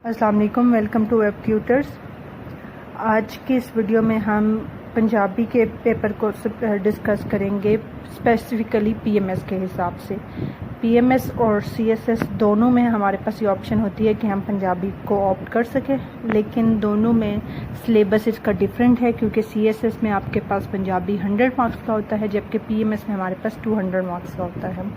السلام علیکم، welcome to web tutors. آج کی اس ویڈیو میں ہم پنجابی کے پیپر کو ڈسکس کریں گے، اسپیسیفکلی پی ایم ایس کے حساب سے۔ پی ایم ایس اور سی ایس ایس دونوں میں ہمارے پاس یہ آپشن ہوتی ہے کہ ہم پنجابی کو آپٹ کر سکیں، لیکن دونوں میں سلیبس اس کا ڈفرینٹ ہے، کیونکہ سی ایس ایس میں آپ کے پاس پنجابی 100 مارکس کا ہوتا ہے، جبکہ پی ایم ایس میں ہمارے پاس 200 مارکس کا ہوتا ہے۔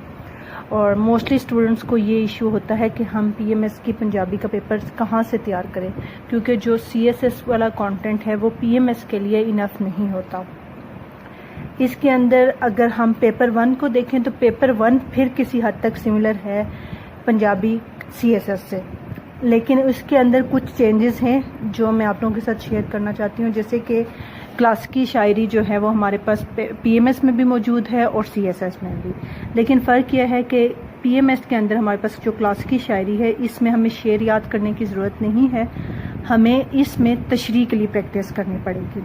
اور موسٹلی اسٹوڈنٹس کو یہ ایشو ہوتا ہے کہ ہم پی ایم ایس کی پنجابی کا پیپر کہاں سے تیار کریں، کیونکہ جو سی ایس ایس والا کانٹینٹ ہے وہ پی ایم ایس کے لیے انف نہیں ہوتا۔ اس کے اندر اگر ہم پیپر 1 کو دیکھیں تو پیپر 1 پھر کسی حد تک سملر ہے پنجابی سی ایس ایس سے، لیکن اس کے اندر کچھ چینجز ہیں جو میں آپ لوگوں کے ساتھ شیئر کرنا چاہتی ہوں، جیسے کہ کلاسیکی شاعری جو ہے وہ ہمارے پاس پی ایم ایس میں بھی موجود ہے اور سی ایس ایس میں بھی، لیکن فرق یہ ہے کہ پی ایم ایس کے اندر ہمارے پاس جو کلاسیکی شاعری ہے اس میں ہمیں شعر یاد کرنے کی ضرورت نہیں ہے، ہمیں اس میں تشریح کے لیے پریکٹس کرنی پڑے گی۔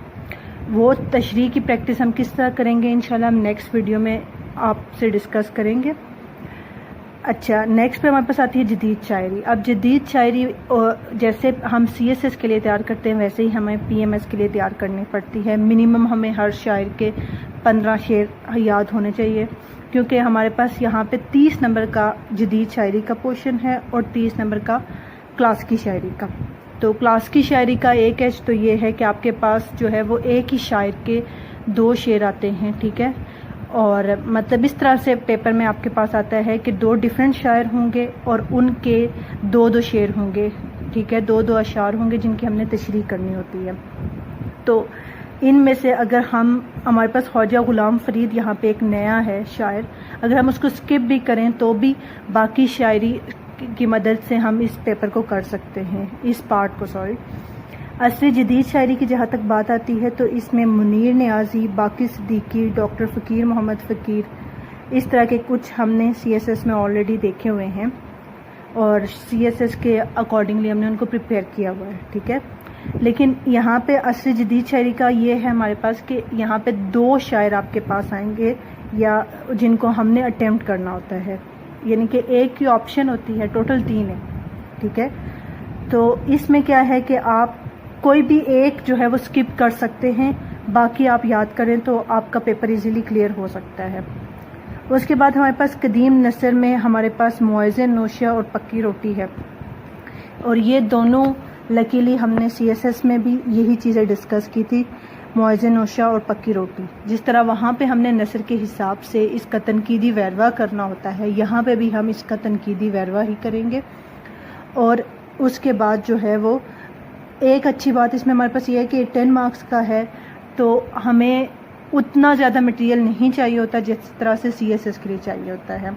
وہ تشریح کی پریکٹس ہم کس طرح کریں گے انشاءاللہ ہم نیکسٹ ویڈیو میں آپ سے ڈسکس کریں گے۔ اچھا، نیکسٹ پہ ہمارے پاس آتی ہے جدید شاعری۔ اب جدید شاعری جیسے ہم سی ایس ایس کے لیے تیار کرتے ہیں ویسے ہی ہمیں پی ایم ایس کے لیے تیار کرنی پڑتی ہے۔ منیمم ہمیں ہر شاعر کے 15 شعر یاد ہونے چاہیے، کیونکہ ہمارے پاس یہاں پہ 30 نمبر کا جدید شاعری کا پورشن ہے اور 30 نمبر کا کلاسیکی شاعری کا۔ تو کلاسیکی شاعری کا ایک ایج تو یہ ہے کہ آپ کے پاس جو ہے وہ ایک ہی شاعر کے 2 شعر آتے ہیں، ٹھیک ہے، اور مطلب اس طرح سے پیپر میں آپ کے پاس آتا ہے کہ 2 ڈیفرنٹ شاعر ہوں گے اور ان کے 2 شعر ہوں گے، ٹھیک ہے، 2 اشعار ہوں گے جن کی ہم نے تشریح کرنی ہوتی ہے۔ تو ان میں سے اگر ہمارے پاس خواجہ غلام فرید یہاں پہ ایک نیا ہے شاعر، اگر ہم اس کو اسکپ بھی کریں تو بھی باقی شاعری کی مدد سے ہم اس پیپر کو کر سکتے ہیں، اس پارٹ کو عصری جدید شاعری کی جہاں تک بات آتی ہے تو اس میں منیر نیازی، باقی صدیقی، ڈاکٹر فقیر محمد فقیر، اس طرح کے کچھ ہم نے سی ایس ایس میں آلریڈی دیکھے ہوئے ہیں اور سی ایس ایس کے اکارڈنگلی ہم نے ان کو پریپیئر کیا ہوا ہے، ٹھیک ہے۔ لیکن یہاں پہ عصری جدید شاعری کا یہ ہے ہمارے پاس کہ یہاں پہ 2 شاعر آپ کے پاس آئیں گے یا جن کو ہم نے اٹیمپٹ کرنا ہوتا ہے، یعنی کہ ایک کی آپشن ہوتی ہے، ٹوٹل 3 ہے، ٹھیک ہے۔ تو اس میں کیا ہے کہ آپ کوئی بھی ایک جو ہے وہ اسکپ کر سکتے ہیں، باقی آپ یاد کریں تو آپ کا پیپر ایزیلی کلیئر ہو سکتا ہے۔ اس کے بعد ہمارے پاس قدیم نثر میں ہمارے پاس موعظ نوشہ اور پکی روٹی ہے، اور یہ دونوں لکیلی ہم نے سی ایس ایس میں بھی یہی چیزیں ڈسکس کی تھی، موعظ نوشہ اور پکی روٹی۔ جس طرح وہاں پہ ہم نے نثر کے حساب سے اس کا تنقیدی ویروا کرنا ہوتا ہے، یہاں پہ بھی ہم اس کا تنقیدی ویروا ہی کریں گے۔ اور اس کے بعد جو ہے وہ ایک اچھی بات اس میں ہمارے پاس یہ ہے کہ 10 مارکس کا ہے، تو ہمیں اتنا زیادہ مٹیریل نہیں چاہیے ہوتا جس طرح سے سی ایس ایس کے لیے چاہیے ہوتا ہے۔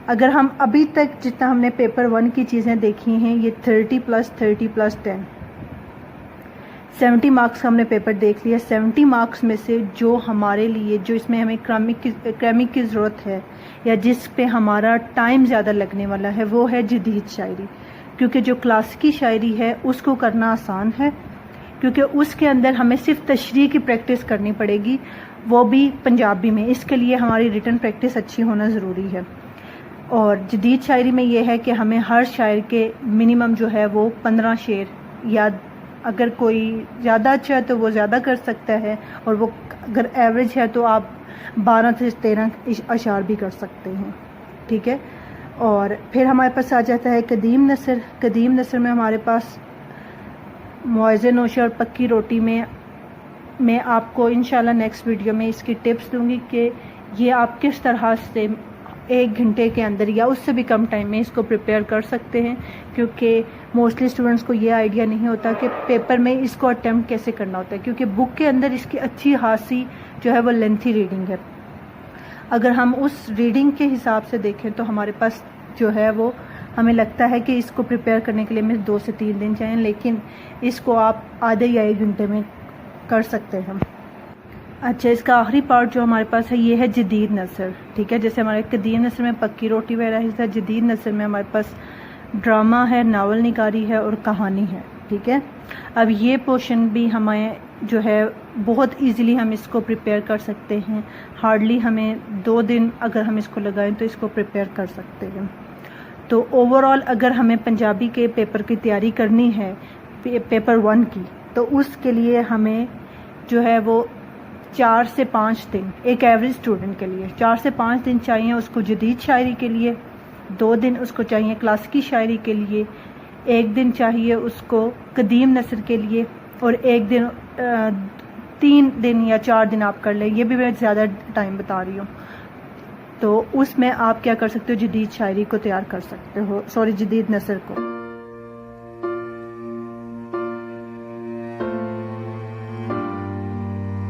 اگر ہم ابھی تک جتنا ہم نے پیپر 1 کی چیزیں دیکھی ہیں، یہ 30+30+10 70 مارکس کا ہم نے پیپر دیکھ لیا۔ 70 مارکس میں سے جو ہمارے لیے جو اس میں ہمیں کرامک کی ضرورت ہے یا جس پہ ہمارا ٹائم زیادہ لگنے والا ہے وہ ہے جدید شاعری، کیونکہ جو کلاسیکی شاعری ہے اس کو کرنا آسان ہے، کیونکہ اس کے اندر ہمیں صرف تشریح کی پریکٹس کرنی پڑے گی، وہ بھی پنجابی میں۔ اس کے لیے ہماری ریٹن پریکٹس اچھی ہونا ضروری ہے۔ اور جدید شاعری میں یہ ہے کہ ہمیں ہر شاعر کے منیمم جو ہے وہ 15 شعر، یا اگر کوئی زیادہ اچھا ہے تو وہ زیادہ کر سکتا ہے، اور وہ اگر ایوریج ہے تو آپ 12 سے 13 اشعار بھی کر سکتے ہیں، ٹھیک ہے۔ اور پھر ہمارے پاس آ جاتا ہے قدیم نثر۔ قدیم نثر میں ہمارے پاس موعظ نوشہ اور پکی روٹی میں آپ کو انشاءاللہ نیکسٹ ویڈیو میں اس کی ٹپس دوں گی کہ یہ آپ کس طرح سے 1 گھنٹے کے اندر یا اس سے بھی کم ٹائم میں اس کو پریپیئر کر سکتے ہیں، کیونکہ موسٹلی اسٹوڈنٹس کو یہ آئیڈیا نہیں ہوتا کہ پیپر میں اس کو اٹیمپٹ کیسے کرنا ہوتا ہے، کیونکہ بک کے اندر اس کی اچھی خاصی جو ہے وہ لینتھی ریڈنگ ہے۔ اگر ہم اس ریڈنگ کے حساب سے دیکھیں تو ہمارے پاس جو ہے وہ ہمیں لگتا ہے کہ اس کو پریپیئر کرنے کے لیے ہمیں 2 سے 3 دن چاہیے، لیکن اس کو آپ آدھے یا 1 گھنٹے میں کر سکتے ہیں۔ اچھا، اس کا آخری پارٹ جو ہمارے پاس ہے یہ ہے جدید نثر، ٹھیک ہے۔ جیسے ہمارے قدیم نثر میں پکی روٹی وغیرہ حصہ، جدید نثر میں ہمارے پاس ڈرامہ ہے، ناول نگاری ہے اور کہانی ہے، ٹھیک ہے۔ اب یہ پورشن بھی ہمیں جو ہے بہت ایزیلی ہم اس کو پریپیئر کر سکتے ہیں، ہارڈلی ہمیں 2 دن اگر ہم اس کو لگائیں تو اس کو پریپیئر کر سکتے ہیں۔ تو اوور آل اگر ہمیں پنجابی کے پیپر کی تیاری کرنی ہے پیپر 1 کی، تو اس کے لیے ہمیں جو ہے وہ 4 سے 5 دن، ایک ایوریج اسٹوڈنٹ کے لیے 4 سے 5 دن چاہیے اس کو جدید شاعری کے لیے، 2 دن اس کو چاہیے کلاسیکی شاعری کے لیے، 1 دن چاہیے اس کو قدیم نثر کے لیے، اور 1 دن 3 دن یا 4 دن آپ کر لیں، یہ بھی میں زیادہ ٹائم بتا رہی ہوں۔ تو اس میں آپ کیا کر سکتے ہو، جدید شاعری کو تیار کر سکتے ہو، جدید نثر کو۔